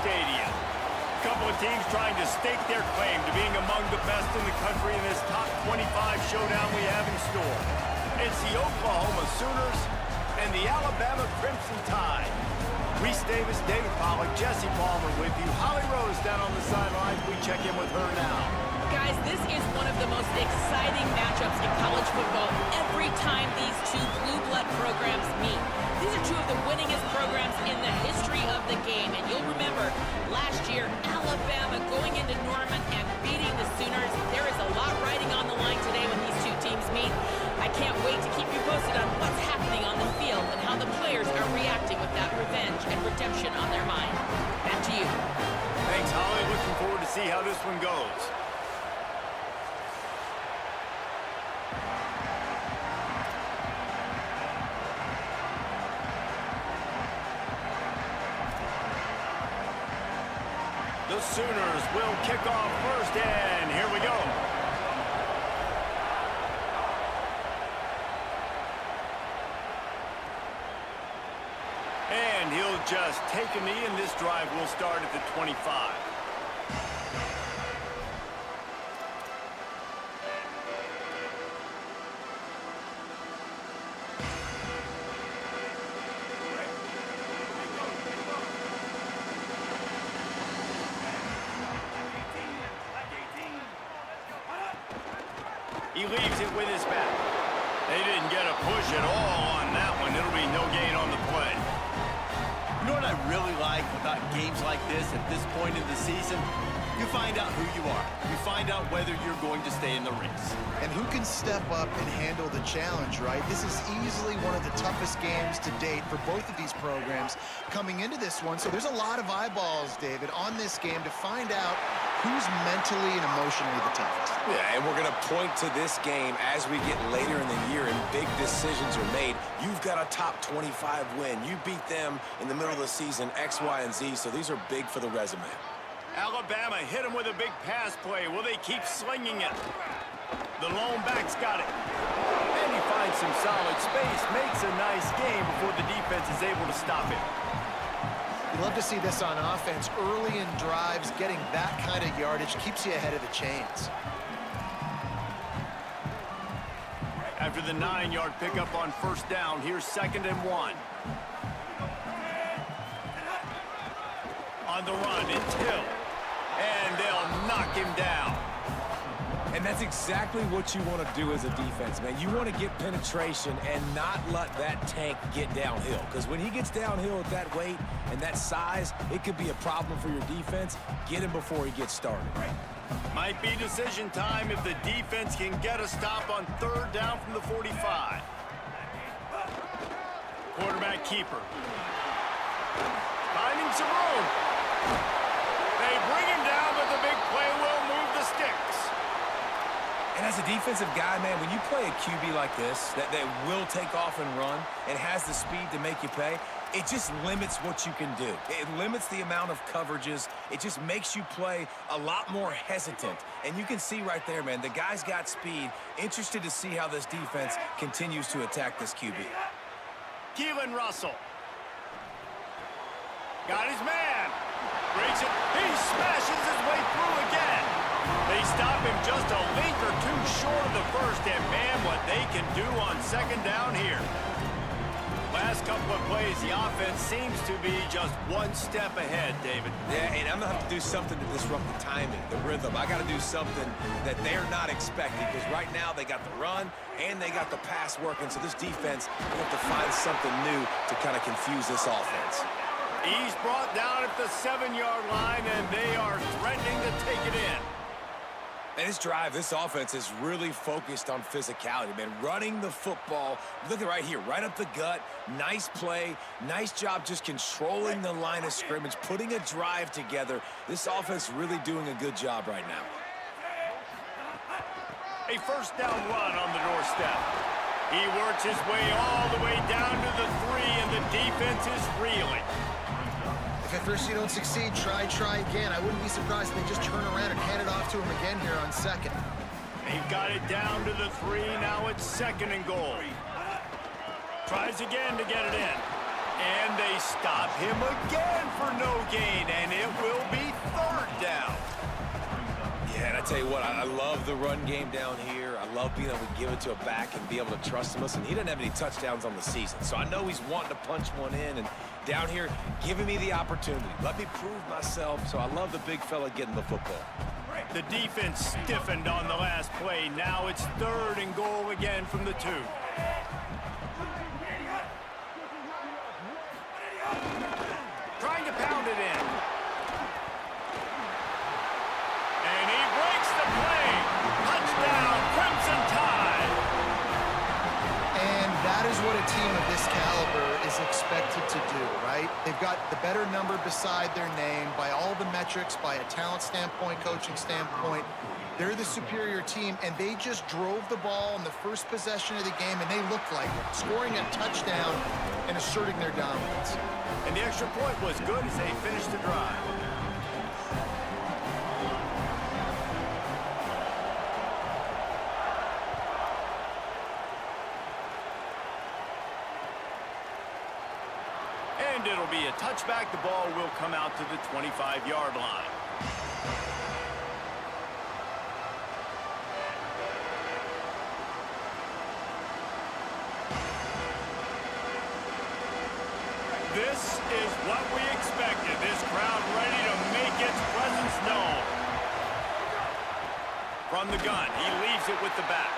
stadium. A couple of teams trying to stake their claim to being among the best in the country in this top 25 showdown we have in store. It's the Oklahoma Sooners and the Alabama Crimson Tide. Reese Davis, David Pollack, Jesse Palmer with you. Holly Rose down on the sidelines. We check in with her now. Guys, this is one of the most exciting matchups in college football every time these two blue blood programs meet. These are two of the winningest programs in the history of the game. And you'll remember last year, Alabama going into Norman and beating the Sooners. There is a lot riding on the line today when these two teams meet. I can't wait to keep you posted on what's happening on the field and how the players are reacting with that revenge and redemption on their mind. Back to you. Thanks, Holly. Looking forward to see how this one goes. The Sooners will kick off first, and here we go. And he'll just take a knee, and this drive will start at the 25. He leaves it with his back. They didn't get a push at all on that one. It'll be no gain on the play. You know what I really like about games like this at this point in the season? You find out who you are. You find out whether you're going to stay in the race. And who can step up and handle the challenge, right? This is easily one of the toughest games to date for both of these programs coming into this one. So there's a lot of eyeballs, David, on this game to find out who's mentally and emotionally the toughest. Yeah, and we're going to point to this game as we get later in the year and big decisions are made. You've got a top 25 win. You beat them in the middle of the season, X, Y, and Z, so these are big for the resume. Alabama hit him with a big pass play. Will they keep slinging it? The lone back's got it. And he finds some solid space, makes a nice game before the defense is able to stop it. You love to see this on offense. Early in drives, getting that kind of yardage keeps you ahead of the chains. After the 9-yard pickup on first down, here's 2nd and 1. On the run, it's Hill. And they'll knock him down. And that's exactly what you want to do as a defense, man. You want to get penetration and not let that tank get downhill. Because when he gets downhill at that weight and that size, it could be a problem for your defense. Get him before he gets started. Might be decision time if the defense can get a stop on 3rd down from the 45. Quarterback keeper. Finding some room. They bring him down, but the big play will move the sticks. And as a defensive guy, man, when you play a QB like this, that will take off and run and has the speed to make you pay, it just limits what you can do. It limits the amount of coverages. It just makes you play a lot more hesitant. And you can see right there, man, the guy's got speed. Interested to see how this defense continues to attack this QB. Keelan Russell. Got his man. Breaks it. He smashes his way through again. They stop him just a link or two short of the first, and man, what they can do on 2nd down here. Last couple of plays, the offense seems to be just one step ahead, David. Yeah, and I'm going to have to do something to disrupt the timing, the rhythm. I got to do something that they're not expecting, because right now they got the run and they got the pass working, so this defense will have to find something new to kind of confuse this offense. He's brought down at the 7-yard line, and they are threatening to take it in. And this drive, this offense is really focused on physicality, man. Running the football. Look at right here, right up the gut. Nice play. Nice job just controlling the line of scrimmage, putting a drive together. This offense really doing a good job right now. A 1st down run on the doorstep. He works his way all the way down to the 3, and the defense is reeling. If at first you don't succeed, try again. I wouldn't be surprised if they just turn around and hand it off to him again here on 2nd. They've got it down to the 3. Now it's 2nd and goal. Tries again to get it in. And they stop him again for no gain, and it tell you what, I love the run game down here. I love being able to give it to a back and be able to trust him. Listen, he doesn't have any touchdowns on the season, so I know he's wanting to punch one in. And down here, giving me the opportunity. Let me prove myself, so I love the big fella getting the football. The defense stiffened on the last play. Now it's 3rd and goal again from the 2. Trying to pound it in. And he breaks the play. Touchdown, Crimson Tide. And that is what a team of this caliber is expected to do, right? They've got the better number beside their name by all the metrics, by a talent standpoint, coaching standpoint. They're the superior team, and they just drove the ball in the first possession of the game, and they looked like it, scoring a touchdown and asserting their dominance. And the extra point was good as they finished the drive. And it'll be a touchback. The ball will come out to the 25-yard line. This is what we expected. This crowd ready to make its presence known. From the gun, he leaves it with the back.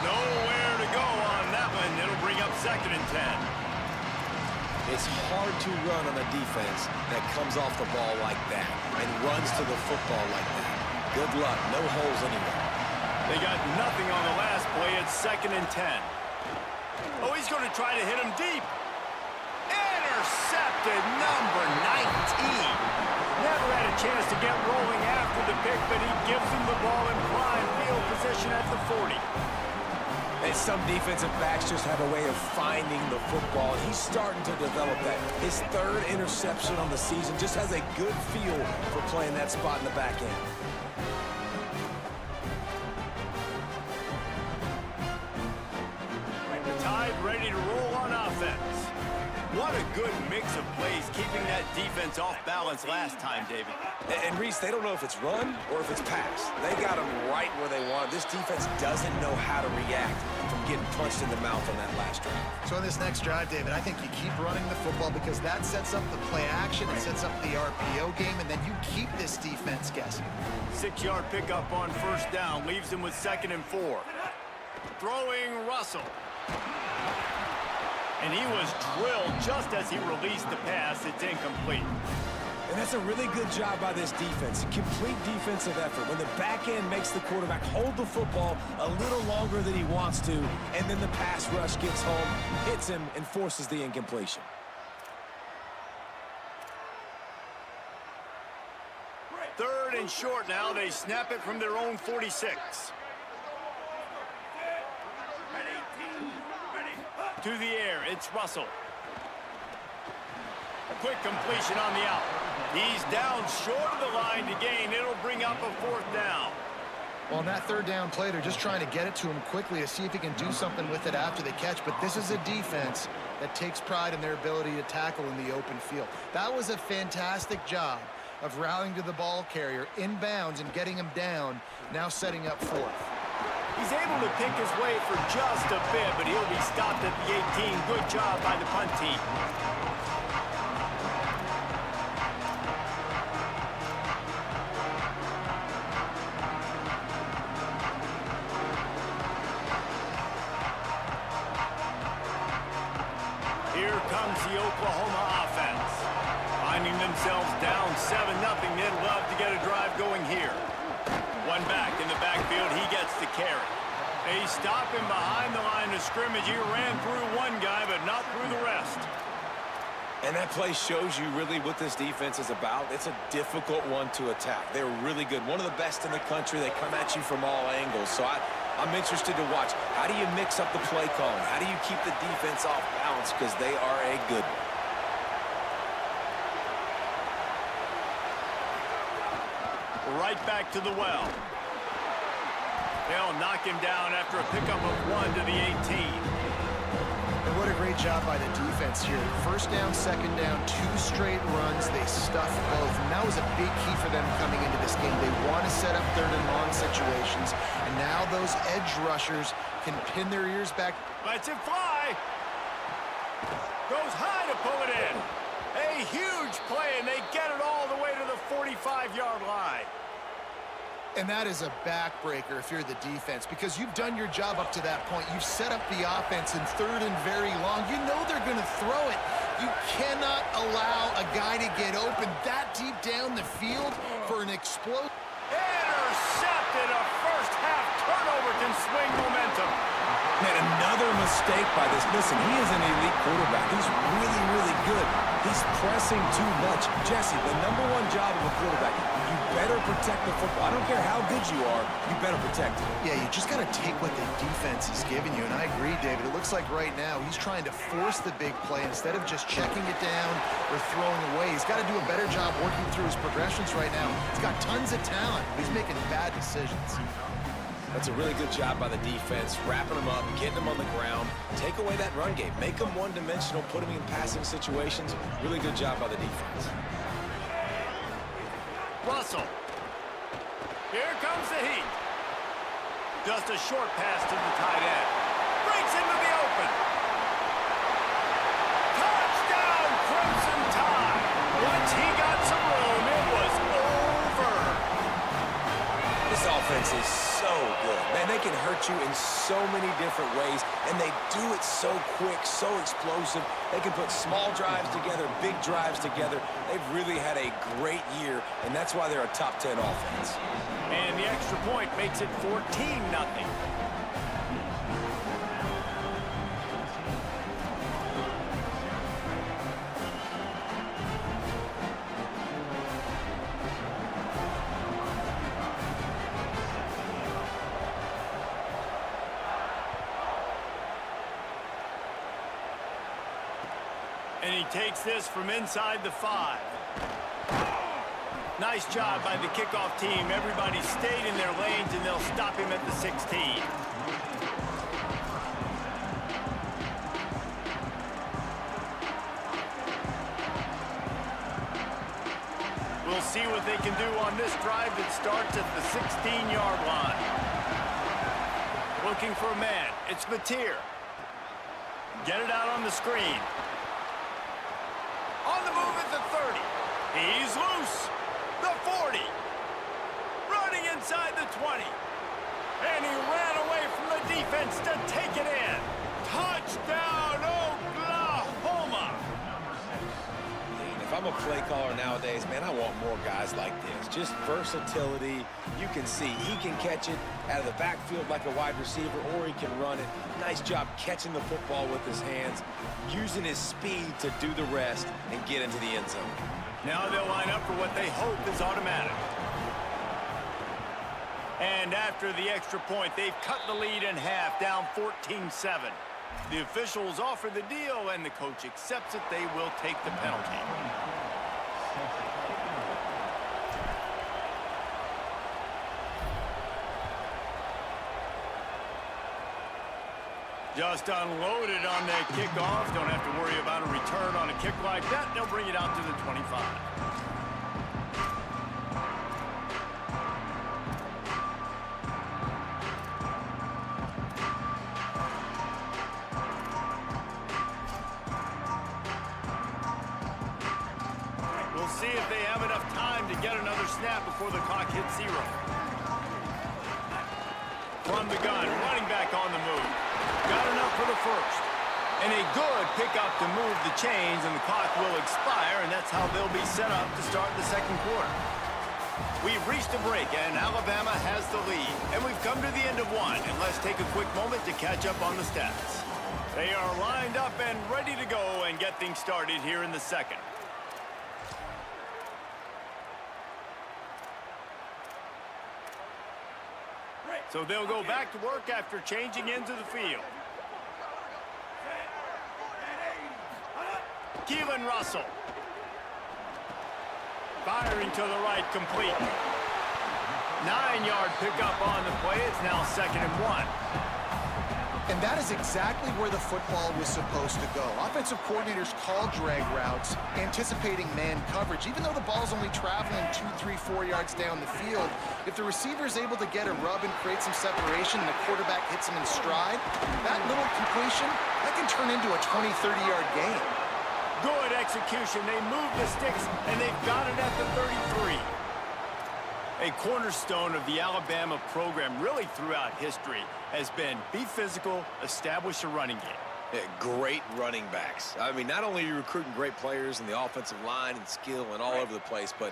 Nowhere to go on that one. It'll bring up 2nd and 10. It's hard to run on a defense that comes off the ball like that and runs to the football like that. Good luck. No holes anywhere. They got nothing on the last play. It's 2nd and 10. Oh, he's going to try to hit him deep. Intercepted, number 19. Never had a chance to get rolling after the pick, but he gives him the ball in prime field position at the 40. And some defensive backs just have a way of finding the football. He's starting to develop that. His 3rd interception on the season, just has a good feel for playing that spot in the back end. The Tide ready to roll on offense. What a good mix of plays, keeping that defense off balance last time, David. And Reese, they don't know if it's run or if it's pass. They got them right where they want. This defense doesn't know how to react from getting punched in the mouth on that last drive. So in this next drive, David, I think you keep running the football because that sets up the play action, it sets up the RPO game, and then you keep this defense guessing. 6-yard pickup on 1st down, leaves him with 2nd and 4. Throwing Russell. And he was drilled just as he released the pass. It's incomplete. And that's a really good job by this defense. Complete defensive effort. When the back end makes the quarterback hold the football a little longer than he wants to, and then the pass rush gets home, hits him, and forces the incompletion. Third and short now. They snap it from their own 46. To the air, it's Russell. A quick completion on the out. He's down short of the line to gain. It'll bring up a 4th down. Well, on that 3rd down play, they're just trying to get it to him quickly to see if he can do something with it after the catch. But this is a defense that takes pride in their ability to tackle in the open field. That was a fantastic job of rallying to the ball carrier, inbounds, and getting him down, now setting up 4th. He's able to pick his way for just a bit, but he'll be stopped at the 18. Good job by the punt team. Here comes the Oklahoma offense. Finding themselves down 7-0, they'd love to get a drive going here. One back in the backfield, he gets the carry. They stop him behind the line of scrimmage. He ran through one guy, but not through the rest. And that play shows you really what this defense is about. It's a difficult one to attack. They're really good. One of the best in the country. They come at you from all angles. So I'm interested to watch. How do you mix up the play calling? How do you keep the defense off balance? Because they are a good one. Right back to the well. They'll knock him down after a pickup of 1 to the 18. And what a great job by the defense here. 1st down, 2nd down, 2 straight runs. They stuff both. Now that was a big key for them coming into this game. They want to set up third and long situations, and now those edge rushers can pin their ears back. Lets it fly. Goes high to pull it in. A huge play, and they get it all the way to the 45-yard line. And that is a backbreaker if you're the defense, because you've done your job up to that point. You've set up the offense in third and very long. You know they're going to throw it. You cannot allow a guy to get open that deep down the field for an explosion. Intercepted. A first-half turnover can swing momentum. Man, another mistake by this. Listen, he is an elite quarterback. He's really, really good. He's pressing too much. Jesse, the number one job of a quarterback, you better protect the football. I don't care how good you are, you better protect it. Yeah, you just got to take what the defense is giving you, and I agree, David. It looks like right now he's trying to force the big play instead of just checking it down or throwing away. He's got to do a better job working through his progressions right now. He's got tons of talent. He's making bad decisions. That's a really good job by the defense, wrapping them up, getting them on the ground, take away that run game, make them one-dimensional, put them in passing situations. Really good job by the defense. Russell. Here comes the heat. Just a short pass to the tight end. Breaks into the open. Touchdown, Crimson Tide. Once he got some room, it was over. This offense is so good. Man, they can hurt you in so many different ways, and they do it so quick, so explosive. They can put small drives together, big drives together. They've really had a great year, and that's why they're a top 10 offense. And the extra point makes it 14-0. And he takes this from inside the 5. Nice job by the kickoff team. Everybody stayed in their lanes, and they'll stop him at the 16. We'll see what they can do on this drive that starts at the 16-yard line. Looking for a man. It's Mateer. Get it out on the screen. On the move at the 30. He's loose. The 40. Running inside the 20. And he ran away from the defense to take it in. Touchdown, Oklahoma. If I'm a play caller nowadays, man, I want more guys like this. Just versatility. You can see he can catch it out of the backfield like a wide receiver, or he can run it. Nice job catching the football with his hands, using his speed to do the rest and get into the end zone. Now they'll line up for what they hope is automatic. And after the extra point, they've cut the lead in half, down 14-7. The officials offer the deal, and the coach accepts it. They will take the penalty. Just unloaded on the kickoff. Don't have to worry about a return on a kick like that. They'll bring it out to the 25. We'll see if they have enough time to get another snap before the clock hits 0. From the gun, running back on the move. Got enough for the first. And a good pickup to move the chains, and the clock will expire, and that's how they'll be set up to start the second quarter. We've reached a break, and Alabama has the lead. And we've come to the end of one, and let's take a quick moment to catch up on the stats. They are lined up and ready to go and get things started here in the second. So they'll go back to work after changing into the field. Keelan Russell. Firing to the right, complete. 9-yard pickup on the play. It's now 2nd and 1. And that is exactly where the football was supposed to go. Offensive coordinators call drag routes, anticipating man coverage. Even though the ball's only traveling 2, 3, 4 yards down the field, if the receiver is able to get a rub and create some separation and the quarterback hits him in stride, that little completion, that can turn into a 20, 30-yard gain. Good execution. They move the sticks, and they've got it at the 33. A cornerstone of the Alabama program really throughout history has been be physical, establish a running game. Yeah, great running backs. I mean, not only are you recruiting great players in the offensive line and skill and all over the place, but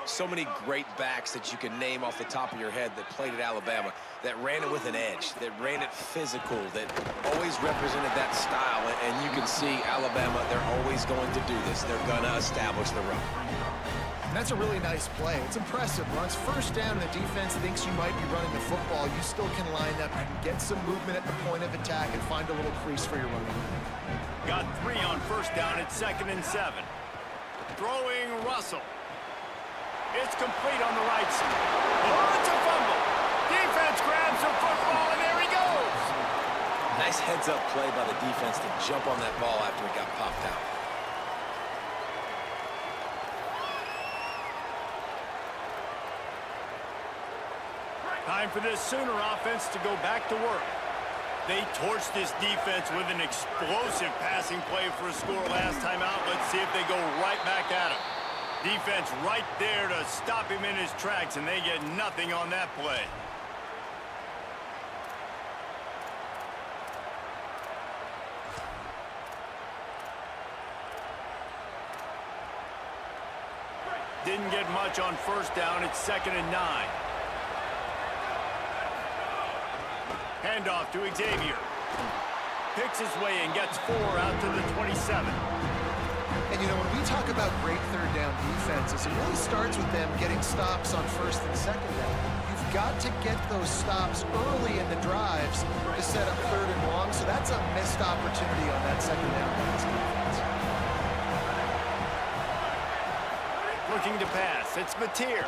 so many great backs that you can name off the top of your head that played at Alabama, that ran it with an edge, that ran it physical, that always represented that style. And you can see Alabama, they're always going to do this. They're going to establish the run. And that's a really nice play. It's impressive. Once first down and the defense thinks you might be running the football, you still can line up. You can get some movement at the point of attack and find a little crease for your running. Got 3 on first down at 2nd and 7. Throwing Russell. It's complete on the right side. Oh, it's a fumble. Defense grabs the football, and there he goes. Nice heads-up play by the defense to jump on that ball after it got popped out. Time for this Sooner offense to go back to work. They torched this defense with an explosive passing play for a score last time out. Let's see if they go right back at him. Defense right there to stop him in his tracks, and they get nothing on that play. Didn't get much on first down. It's 2nd and 9. Handoff to Xavier. Picks his way and gets 4 out to the 27. And, you know, when we talk about great third down defenses, it really starts with them getting stops on first and second down. You've got to get those stops early in the drives to set up 3rd and long, so that's a missed opportunity on that second down by this defense. Looking to pass. It's Mateer.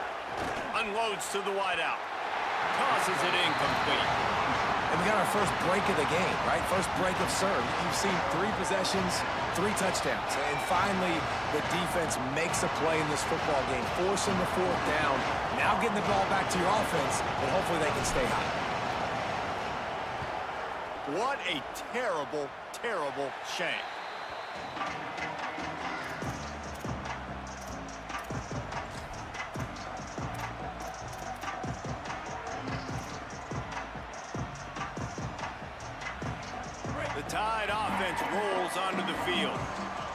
Unloads to the wideout. Tosses it incomplete. And we got our first break of the game, right? First break of serve. You've seen 3 possessions, 3 touchdowns. And finally, the defense makes a play in this football game, forcing the 4th down. Now getting the ball back to your offense, and hopefully they can stay high. What a terrible, terrible shame. Tide offense rolls onto the field.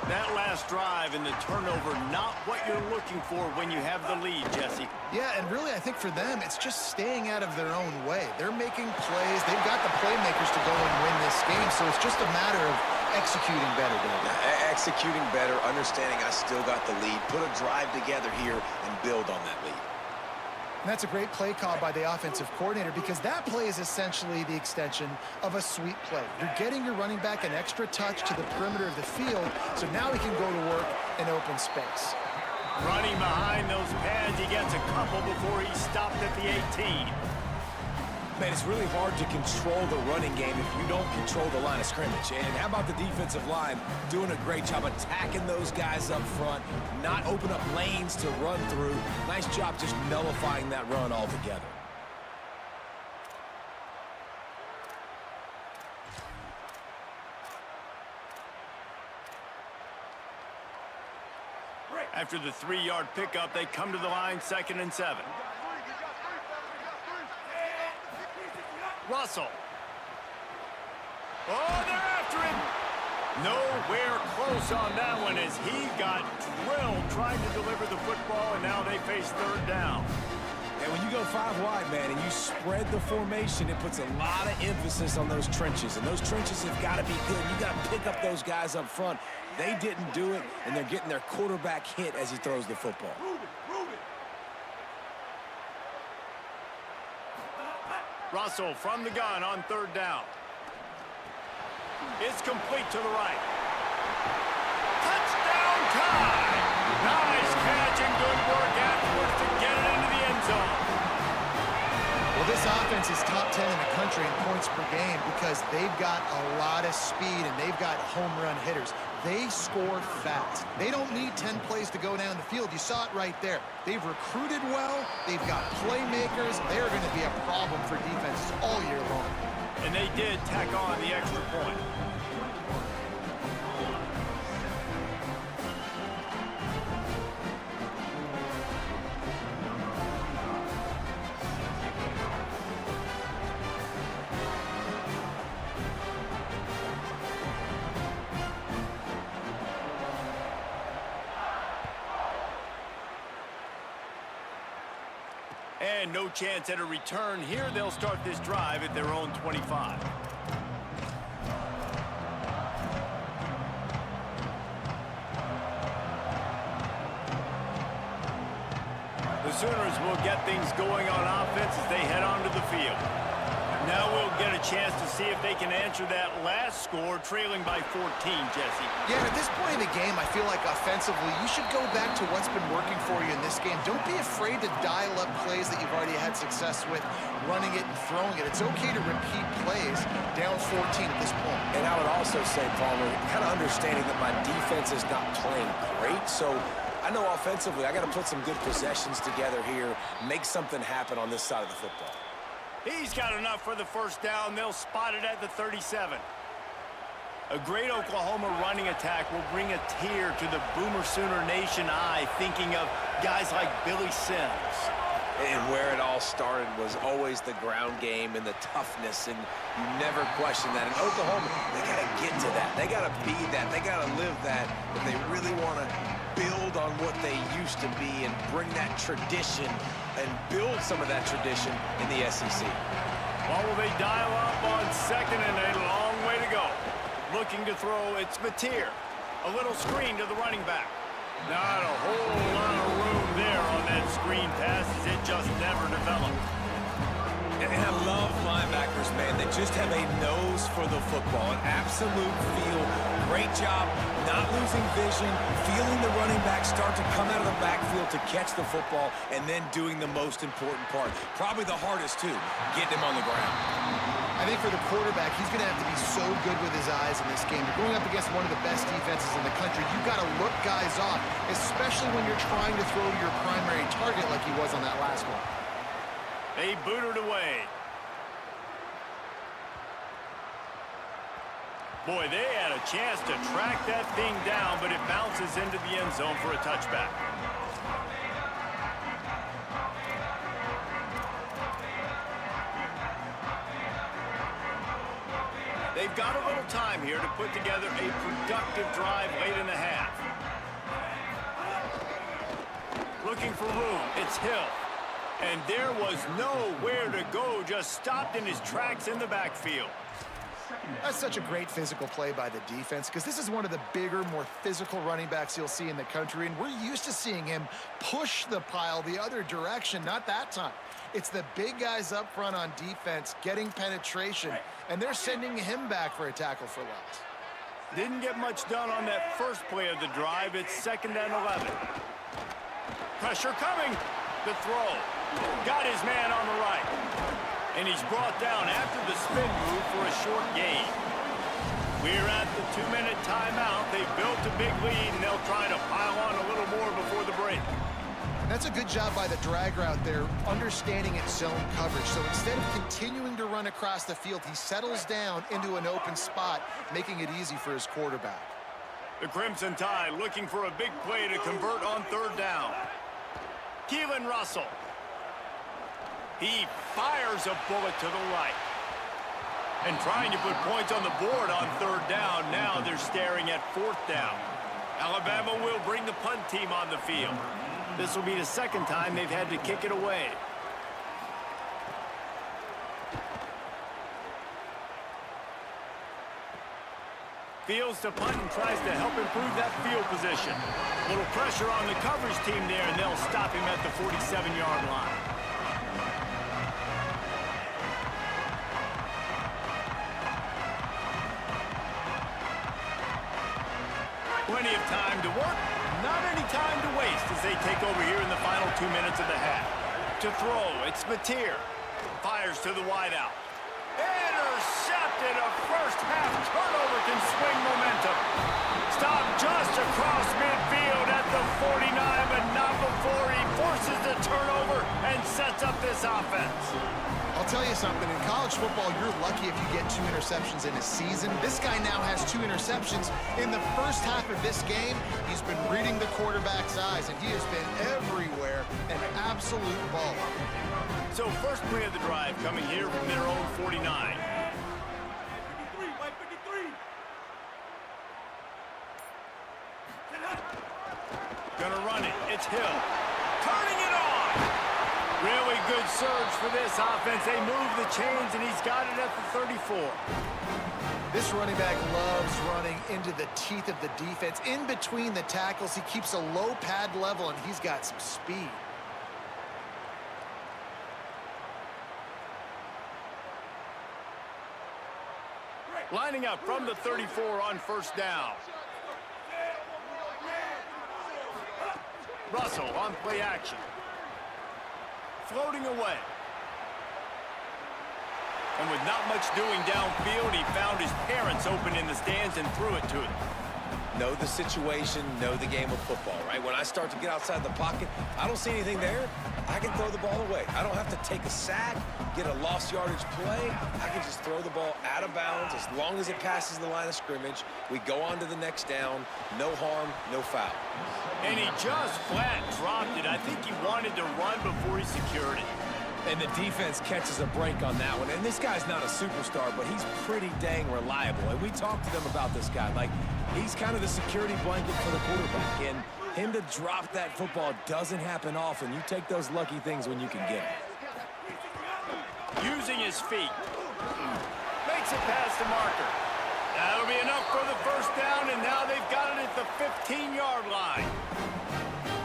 That last drive and the turnover, not what you're looking for when you have the lead, Jesse. Yeah, and really, I think for them, it's just staying out of their own way. They're making plays. They've got the playmakers to go and win this game, so it's just a matter of executing better. Executing better, understanding I still got the lead, put a drive together here, and build on that lead. And that's a great play call by the offensive coordinator because that play is essentially the extension of a sweep play. You're getting your running back an extra touch to the perimeter of the field, so now he can go to work in open space. Running behind those pads, he gets a couple before he stopped at the 18. Man, it's really hard to control the running game if you don't control the line of scrimmage. And how about the defensive line doing a great job attacking those guys up front, not open up lanes to run through. Nice job just nullifying that run altogether. After the 3-yard pickup, they come to the line, 2nd and 7. Russell. Oh, they're after him. Nowhere close on that one as he got drilled trying to deliver the football, and now they face 3rd down. And when you go 5 wide, man, and you spread the formation, it puts a lot of emphasis on those trenches. And those trenches have got to be good. You got to pick up those guys up front. They didn't do it, and they're getting their quarterback hit as he throws the football. Russell from the gun on 3rd down. It's complete to the right. Touchdown tie! Nice catch and good work afterwards to get it into the end zone. Well, this This offense is top 10 in the country in points per game because they've got a lot of speed and they've got home run hitters. They score fast. They don't need 10 plays to go down the field. You saw it right there. They've recruited well. They've got playmakers. They're going to be a problem for defenses all year long. And they did tack on the extra point. And no chance at a return here. They'll start this drive at their own 25. The Sooners will get things going on offense as they head onto the field. Now we'll get a chance to see if they can answer that last score, trailing by 14, Jesse. Yeah, at this point in the game, I feel like offensively, you should go back to what's been working for you in this game. Don't be afraid to dial up plays that you've already had success with, running it and throwing it. It's okay to repeat plays down 14 at this point. And I would also say, Palmer, kind of understanding that my defense is not playing great, so I know offensively I got to put some good possessions together here, make something happen on this side of the football. He's got enough for the first down. They'll spot it at the 37. A great Oklahoma running attack will bring a tear to the Boomer Sooner Nation eye, thinking of guys like Billy Sims. And where it all started was always the ground game and the toughness, and you never question that. In Oklahoma, they got to get to that. They got to be that. They got to live that if they really want to build on what they used to be and bring that tradition and build some of that tradition in the SEC. Well, will they dial up on second and a long way to go? Looking to throw, it's Mateer. A little screen to the running back. Not a whole lot of room there on that screen pass as it just never developed. And I love linebackers, man. They just have a nose for the football, an absolute feel. Great job not losing vision, feeling the running back start to come out of the backfield to catch the football, and then doing the most important part. Probably the hardest, too, getting him on the ground. I think for the quarterback, he's going to have to be so good with his eyes in this game. You're going up against one of the best defenses in the country. You've got to look guys off, especially when you're trying to throw to your primary target like he was on that last one. They booted away. Boy, they had a chance to track that thing down, but it bounces into the end zone for a touchback. They've got a little time here to put together a productive drive late in the half. Looking for room, it's Hill. And there was nowhere to go, just stopped in his tracks in the backfield. That's such a great physical play by the defense because this is one of the bigger, more physical running backs you'll see in the country, and we're used to seeing him push the pile the other direction. Not that time. It's the big guys up front on defense getting penetration, and they're sending him back for a tackle for loss. Didn't get much done on that first play of the drive. It's 2nd and 11. Pressure coming. The throw. Got his man on the right. And he's brought down after the spin move for a short gain. We're at the 2-minute timeout. They've built a big lead, and they'll try to pile on a little more before the break. That's a good job by the drag route there, understanding its zone coverage. So instead of continuing to run across the field, he settles down into an open spot, making it easy for his quarterback. The Crimson Tide looking for a big play to convert on 3rd down. Keelan Russell. He fires a bullet to the right. And trying to put points on the board on 3rd down. Now they're staring at 4th down. Alabama will bring the punt team on the field. This will be the 2nd time they've had to kick it away. Fields to punt and tries to help improve that field position. Little pressure on the coverage team there, and they'll stop him at the 47-yard line. Plenty of time to work, not any time to waste as they take over here in the final 2 minutes of the half. To throw, it's Mateer. Fires to the wideout. Intercepted. A first-half turnover can swing momentum. Stopped just across midfield at the 49, but not before he forces the turnover and sets up this offense. I'll tell you something. In college football, you're lucky if you get 2 interceptions in a season. This guy now has 2 interceptions. In the first half of this game, he's been reading the quarterback's eyes, and he has been everywhere, an absolute baller. So first play of the drive coming here from their own 49. Gonna run it. It's Hill. Turning it on. Really good surge for this offense. They move the chains, and he's got it at the 34. This running back loves running into the teeth of the defense. In between the tackles, he keeps a low pad level, and he's got some speed. Lining up from the 34 on first down. Russell on play action. Floating away. And with not much doing downfield, he found his parents open in the stands and threw it to them. Know the situation, know the game of football, right? When I start to get outside the pocket, I don't see anything there, I can throw the ball away. I don't have to take a sack, get a lost yardage play. I can just throw the ball out of bounds as long as it passes the line of scrimmage. We go on to the next down. No harm, no foul. And he just flat dropped it. I think he wanted to run before he secured it. And the defense catches a break on that one. And this guy's not a superstar, but he's pretty dang reliable. And we talked to them about this guy. Like, he's kind of the security blanket for the quarterback. And him to drop that football doesn't happen often. You take those lucky things when you can get them. Using his feet. Makes it past the marker. That'll be enough for the first down, and now they've got it at the 15-yard line.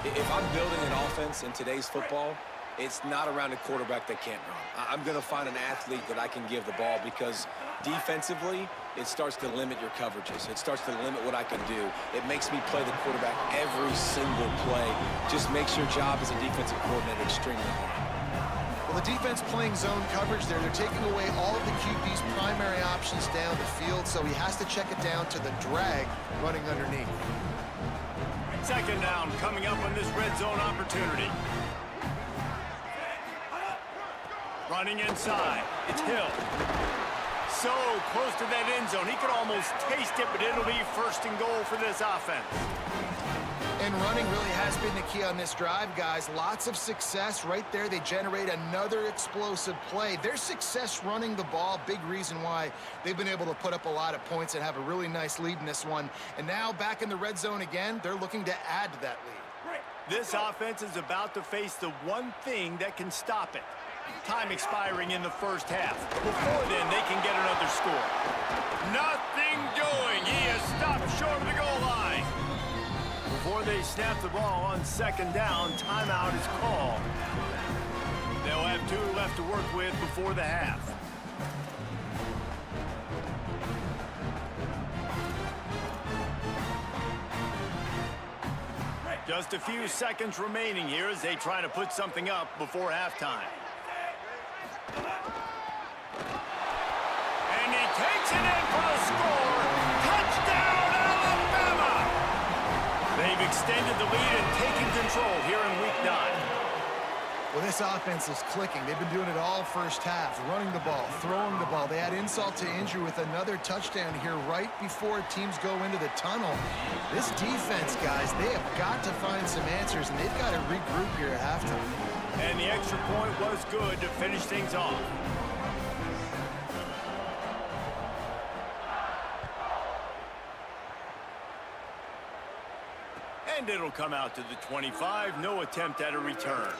If I'm building an offense in today's football, it's not around a quarterback that can't run. I'm going to find an athlete that I can give the ball because defensively, it starts to limit your coverages. It starts to limit what I can do. It makes me play the quarterback every single play. Just makes your job as a defensive coordinator extremely hard. Well, the defense playing zone coverage there. They're taking away all of the QB's primary options down the field, so he has to check it down to the drag running underneath. Second down coming up on this red zone opportunity. Running inside. It's Hill. So close to that end zone. He could almost taste it, but it'll be first and goal for this offense. And running really has been the key on this drive, guys. Lots of success right there. They generate another explosive play. Their success running the ball, big reason why they've been able to put up a lot of points and have a really nice lead in this one. And now back in the red zone again, they're looking to add to that lead. This offense is about to face the one thing that can stop it. Time expiring in the first half. Before then, they can get another score. Nothing doing. He is stopped short of the goal line. Before they snap the ball on second down, timeout is called. They'll have 2 left to work with before the half. Just a few seconds remaining here as they try to put something up before halftime. And he takes it in for the score. Touchdown, Alabama! They've extended the lead and taken control here in Week 9. Well, this offense is clicking. They've been doing it all first half, running the ball, throwing the ball. They add insult to injury with another touchdown here right before teams go into the tunnel. This defense, guys, they have got to find some answers, and they've got to regroup here at halftime. And the extra point was good to finish things off. And it'll come out to the 25. No attempt at a return.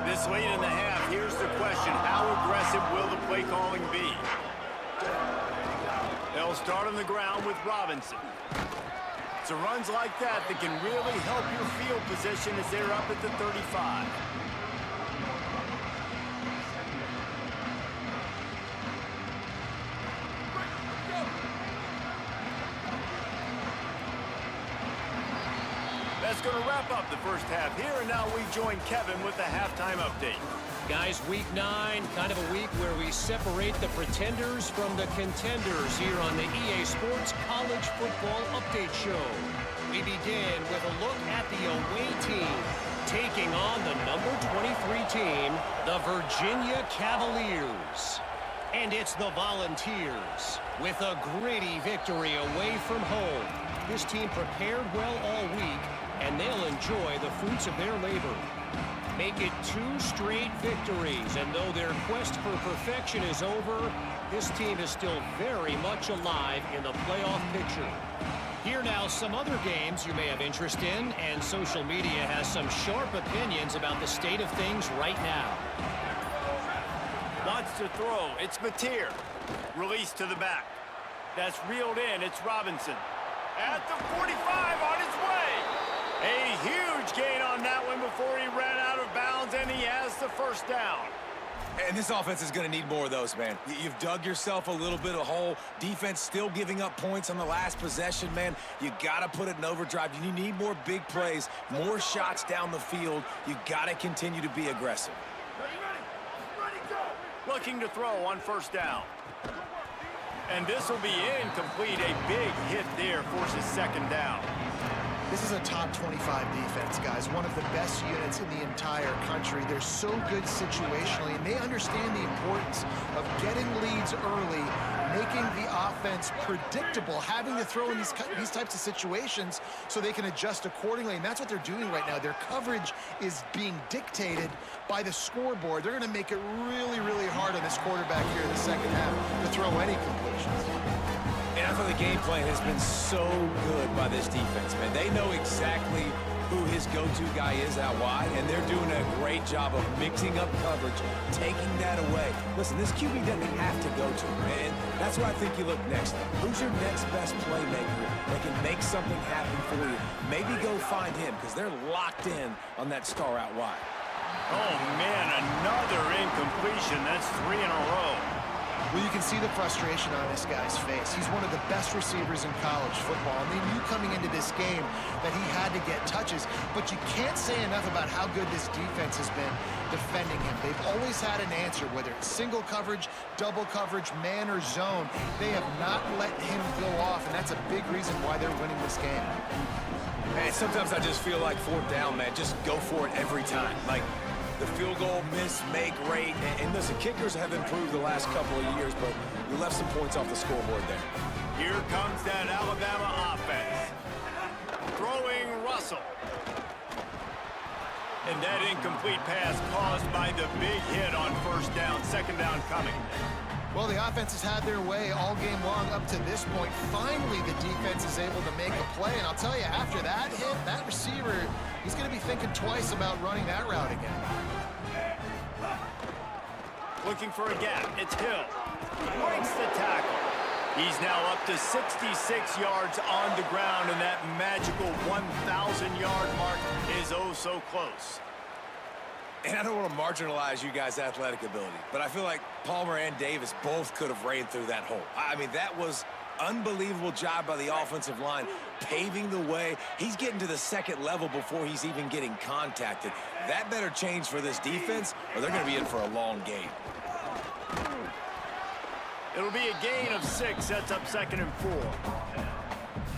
This late in the half, here's the question. How aggressive will the play calling be? They'll start on the ground with Robinson. It's runs like that that can really help your field position as they're up at the 35. that's going to wrap up the first half here, and now we join Kevin with the halftime update. Guys, week 9, kind of a week where we separate the pretenders from the contenders here on the EA Sports College Football Update Show. We begin with a look at the away team, taking on the number 23 team, the Virginia Cavaliers. And it's the Volunteers with a gritty victory away from home. This team prepared well all week, and they'll enjoy the fruits of their labor. Make it 2 straight victories, and though their quest for perfection is over, this team is still very much alive in the playoff picture. Here now some other games you may have interest in, and social media has some sharp opinions about the state of things right now. Wants to throw. It's Mateer. Release to the back. That's reeled in. It's Robinson. At the 45 on his way. A huge gain on that one before he ran out of bounds, and he has the first down. And this offense is going to need more of those, man. You've dug yourself a little bit of hole. Defense still giving up points on the last possession, man. You got to put it in overdrive. You need more big plays, more shots down the field. You got to continue to be aggressive. Looking to throw on first down. And this will be incomplete. A big hit there forces second down. This is a top 25 defense, guys. One of the best units in the entire country. They're so good situationally, and they understand the importance of getting leads early, making the offense predictable, having to throw in these types of situations so they can adjust accordingly, and that's what they're doing right now. Their coverage is being dictated by the scoreboard. They're going to make it really, really hard on this quarterback here in the second half to throw any completions. And I thought the game plan has been so good by this defense, man. They know exactly who his go-to guy is out wide, and they're doing a great job of mixing up coverage, taking that away. Listen, this QB doesn't have to go to him, man. That's where I think you look next. Who's your next best playmaker that can make something happen for you? Maybe go find him, because they're locked in on that star out wide. Oh, man, another incompletion. That's 3 in a row. Well, you can see the frustration on this guy's face. He's one of the best receivers in college football, and they knew coming into this game that he had to get touches, but you can't say enough about how good this defense has been defending him. They've always had an answer, whether it's single coverage, double coverage, man or zone. They have not let him go off, and that's a big reason why they're winning this game. Man, sometimes I just feel like fourth down, man. Just go for it every time. Like, the field goal miss-make rate. And listen, kickers have improved the last couple of years, but you left some points off the scoreboard there. Here comes that Alabama offense. Throwing Russell. And that incomplete pass caused by the big hit on first down. Second down coming. Well, the offense has had their way all game long up to this point. Finally, the defense is able to make a play. And I'll tell you, after that hit, that receiver, he's going to be thinking twice about running that route again. Looking for a gap. It's Hill. Breaks the tackle. He's now up to 66 yards on the ground, and that magical 1,000-yard mark is oh so close. And I don't want to marginalize you guys' athletic ability, but I feel like Palmer and Davis both could have ran through that hole. I mean, that was unbelievable job by the offensive line, paving the way. He's getting to the second level before he's even getting contacted. That better change for this defense, or they're going to be in for a long game. It'll be a gain of 6, sets up 2nd and 4.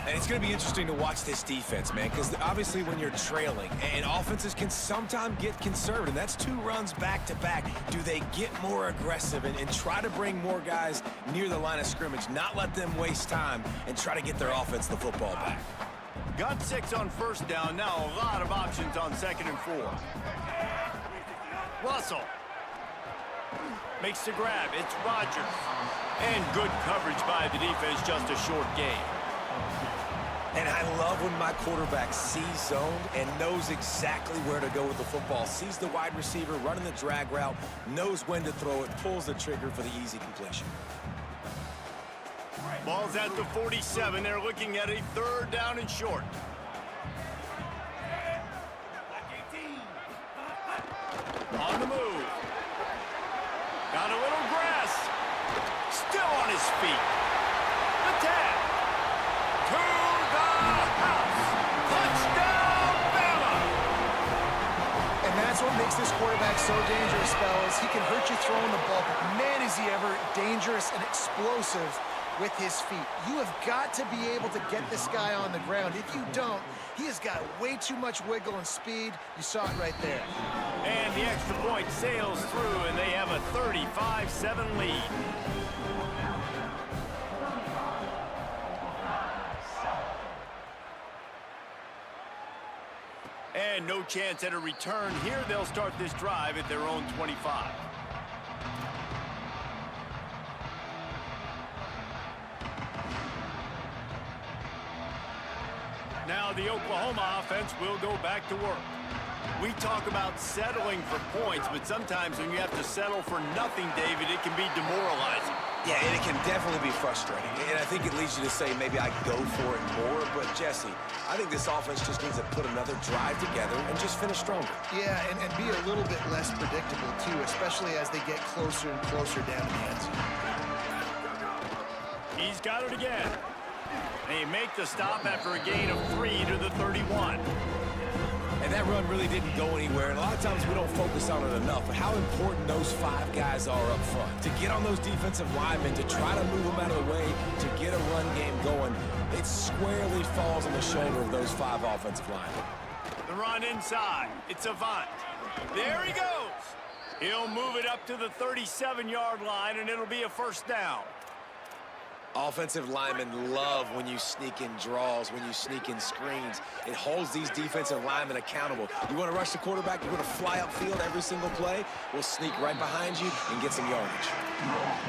And it's going to be interesting to watch this defense, man, because obviously when you're trailing, and offenses can sometimes get conservative. That's 2 runs back-to-back. Do they get more aggressive and try to bring more guys near the line of scrimmage, not let them waste time, and try to get their offense the football back? Got 6 on first down. Now a lot of options on 2nd and 4. Russell makes the grab. It's Rodgers. And good coverage by the defense, just a short gain. And I love when my quarterback sees zoned and knows exactly where to go with the football. Sees the wide receiver running the drag route, knows when to throw it, pulls the trigger for the easy completion. Ball's at the 47. They're looking at a 3rd down and short. On the move. Got a little grass. Still on his feet. The tag. To the house. Touchdown, what makes this quarterback so dangerous, fellas? He can hurt you throwing the ball, but man, is he ever dangerous and explosive with his feet. You have got to be able to get this guy on the ground. If you don't, he has got way too much wiggle and speed. You saw it right there. And the extra point sails through, and they have a 35-7 lead. And no chance at a return here. They'll start this drive at their own 25. Now the Oklahoma offense will go back to work. We talk about settling for points, but sometimes when you have to settle for nothing, David, it can be demoralizing. Yeah, and it can definitely be frustrating. And I think it leads you to say maybe I go for it more. But, Jesse, I think this offense just needs to put another drive together and just finish stronger. Yeah, and be a little bit less predictable, too, especially as they get closer and closer down to the end zone. He's got it again. They make the stop after a gain of 3 to the 31. And that run really didn't go anywhere. And a lot of times we don't focus on it enough. But how important those 5 guys are up front. To get on those defensive linemen, to try to move them out of the way, to get a run game going, it squarely falls on the shoulder of those 5 offensive linemen. The run inside. It's Avant. There he goes. He'll move it up to the 37-yard line, and it'll be a first down. Offensive linemen love when you sneak in draws, when you sneak in screens. It holds these defensive linemen accountable. You want to rush the quarterback, you want to fly upfield every single play, we'll sneak right behind you and get some yardage.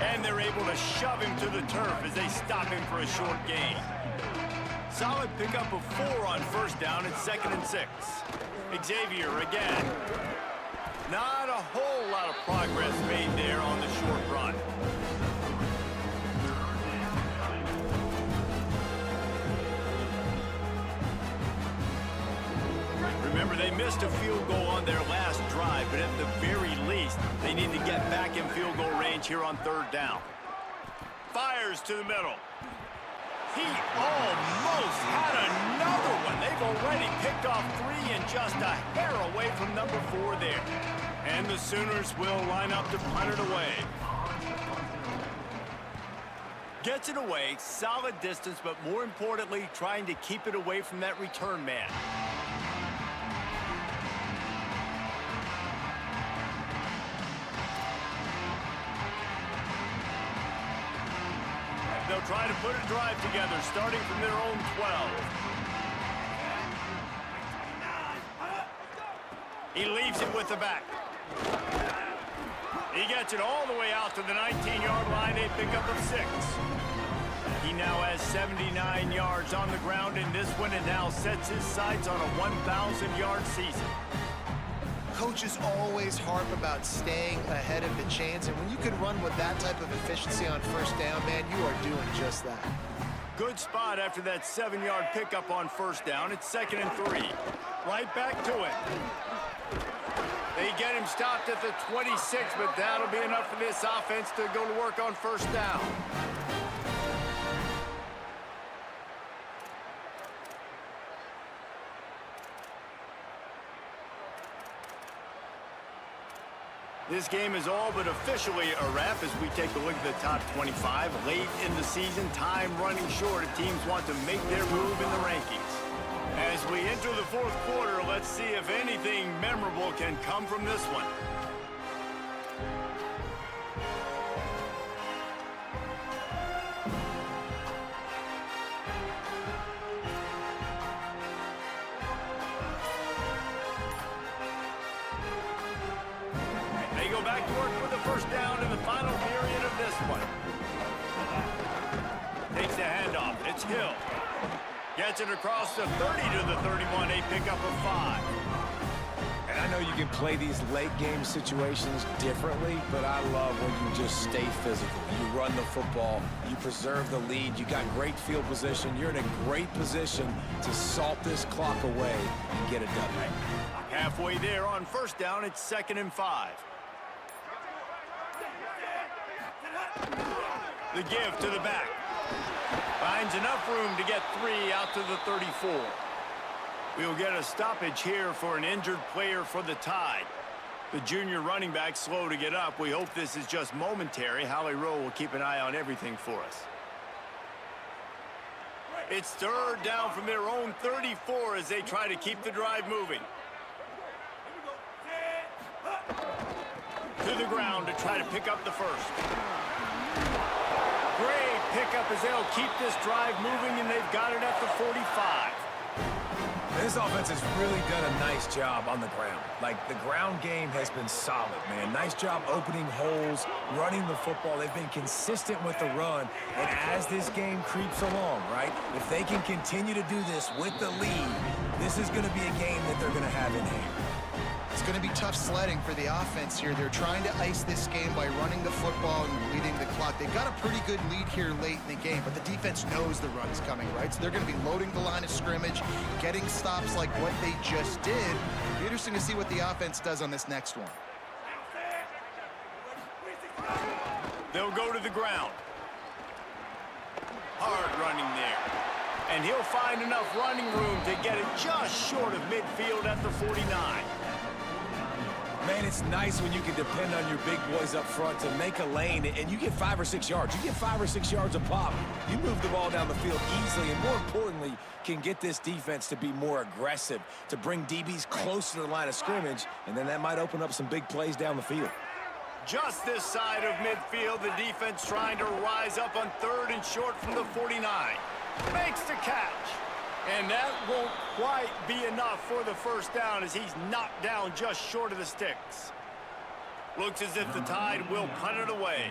And they're able to shove him to the turf as they stop him for a short gain. Solid pickup of 4 on first down. It's 2nd and 6. Xavier again. Not a whole lot of progress made there on the short run. Remember, they missed a field goal on their last drive, but at the very least, they need to get back in field goal range here on 3rd down. Fires to the middle. He almost had another one. They've already picked off 3 and just a hair away from number 4 there. And the Sooners will line up to punt it away. Gets it away, solid distance, but more importantly, trying to keep it away from that return man. They'll try to put a drive together, starting from their own 12. He leaves it with the back. He gets it all the way out to the 19-yard line, a pickup of 6. He now has 79 yards on the ground in this one and now sets his sights on a 1,000-yard season. Coaches always harp about staying ahead of the chains, and when you can run with that type of efficiency on first down, man, you are doing just that. Good spot after that 7-yard pickup on first down. It's 2nd and 3. Right back to it. They get him stopped at the 26, but that'll be enough for this offense to go to work on first down. This game is all but officially a wrap as we take a look at the top 25. Late in the season, time running short. Teams want to make their move in the rankings. As we enter the 4th quarter, let's see if anything memorable can come from this one. They go back to work with the first down in the final period of this one. Takes the handoff. It's Hill. Gets it across the 30 to the 31, a pickup of 5. And I know you can play these late-game situations differently, but I love when you just stay physical. You run the football, you preserve the lead, you got great field position, you're in a great position to salt this clock away and get it done right. Halfway there on first down, it's 2nd and 5. The give to the back. Finds enough room to get 3 out to the 34. We'll get a stoppage here for an injured player for the Tide. The junior running back slow to get up. We hope this is just momentary. Howie Rowe will keep an eye on everything for us. It's third down from their own 34 as they try to keep the drive moving. To the ground to try to pick up the first. Great pickup as they'll keep this drive moving, and they've got it at the 45. This offense has really done a nice job on the ground. Like, the ground game has been solid, man. Nice job opening holes, running the football. They've been consistent with the run. And as this game creeps along, right, if they can continue to do this with the lead, this is going to be a game that they're going to have in hand. It's going to be tough sledding for the offense here. They're trying to ice this game by running the football and leading the clock. They've got a pretty good lead here late in the game, but the defense knows the run's coming, right? So they're going to be loading the line of scrimmage, getting stops like what they just did. It'll be interesting to see what the offense does on this next one. They'll go to the ground. Hard running there. And he'll find enough running room to get it just short of midfield at the 49. Man, it's nice when you can depend on your big boys up front to make a lane, and you get 5 or 6 yards. You get 5 or 6 yards a pop. You move the ball down the field easily, and more importantly, can get this defense to be more aggressive, to bring DBs close to the line of scrimmage, and then that might open up some big plays down the field. Just this side of midfield, the defense trying to rise up on third and short from the 49. Makes the catch. And that won't quite be enough for the first down as he's knocked down just short of the sticks. Looks as if the Tide will punt it away.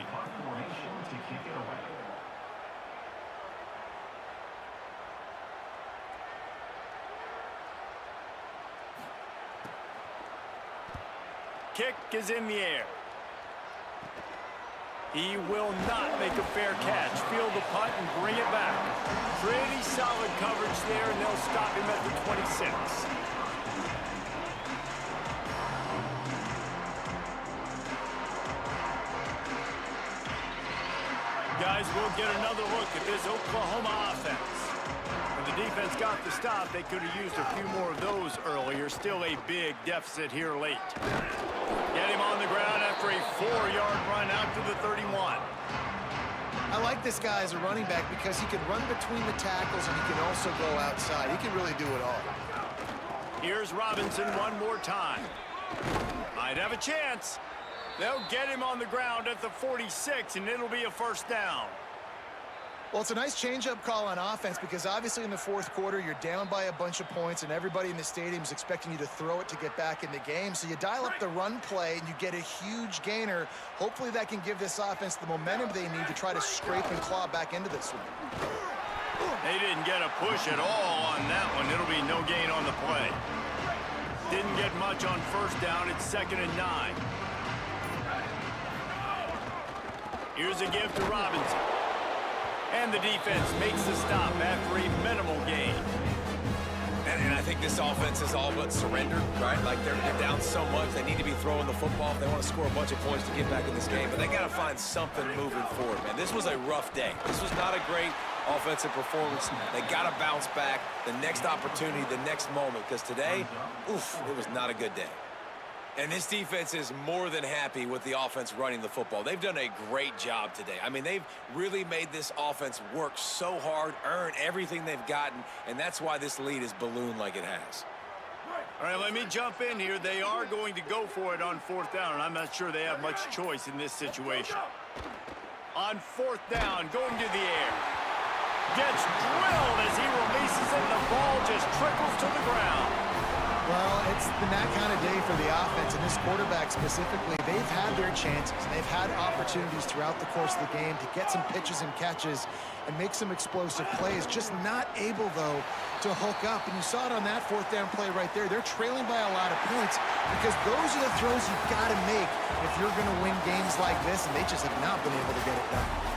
Kick is in the air. He will not make a fair catch. Field the punt and bring it back. Pretty solid coverage there, and they'll stop him at the 26. Guys, we'll get another look at this Oklahoma offense. When the defense got the stop, they could have used a few more of those earlier. Still a big deficit here late. Get him on the ground after a 4-yard run out to the 31. I like this guy as a running back because he can run between the tackles and he can also go outside. He can really do it all. Here's Robinson one more time. Might have a chance. They'll get him on the ground at the 46, and it'll be a first down. Well, it's a nice change-up call on offense because obviously in the fourth quarter, you're down by a bunch of points and everybody in the stadium is expecting you to throw it to get back in the game. So you dial up the run play and you get a huge gainer. Hopefully that can give this offense the momentum they need to try to scrape and claw back into this one. They didn't get a push at all on that one. It'll be no gain on the play. Didn't get much on first down. It's 2nd and 9. Here's a give to Robinson. And the defense makes the stop after a minimal gain. And I think this offense is all but surrendered, right? Like, they're down so much, they need to be throwing the football if they want to score a bunch of points to get back in this game. But they got to find something moving forward, man. This was a rough day. This was not a great offensive performance. They got to bounce back the next opportunity, the next moment, because today, oof, it was not a good day. And this defense is more than happy with the offense running the football. They've done a great job today. I mean, they've really made this offense work so hard, earn everything they've gotten, and that's why this lead is ballooned like it has. All right, let me jump in here. They are going to go for it on 4th down, and I'm not sure they have much choice in this situation. On 4th down, going to the air. Gets drilled as he releases it, and the ball just trickles to the ground. Well, it's been that kind of day for the offense, and this quarterback specifically, they've had their chances. They've had opportunities throughout the course of the game to get some pitches and catches and make some explosive plays, just not able, though, to hook up. And you saw it on that 4th down play right there. They're trailing by a lot of points because those are the throws you've got to make if you're going to win games like this, and they just have not been able to get it done.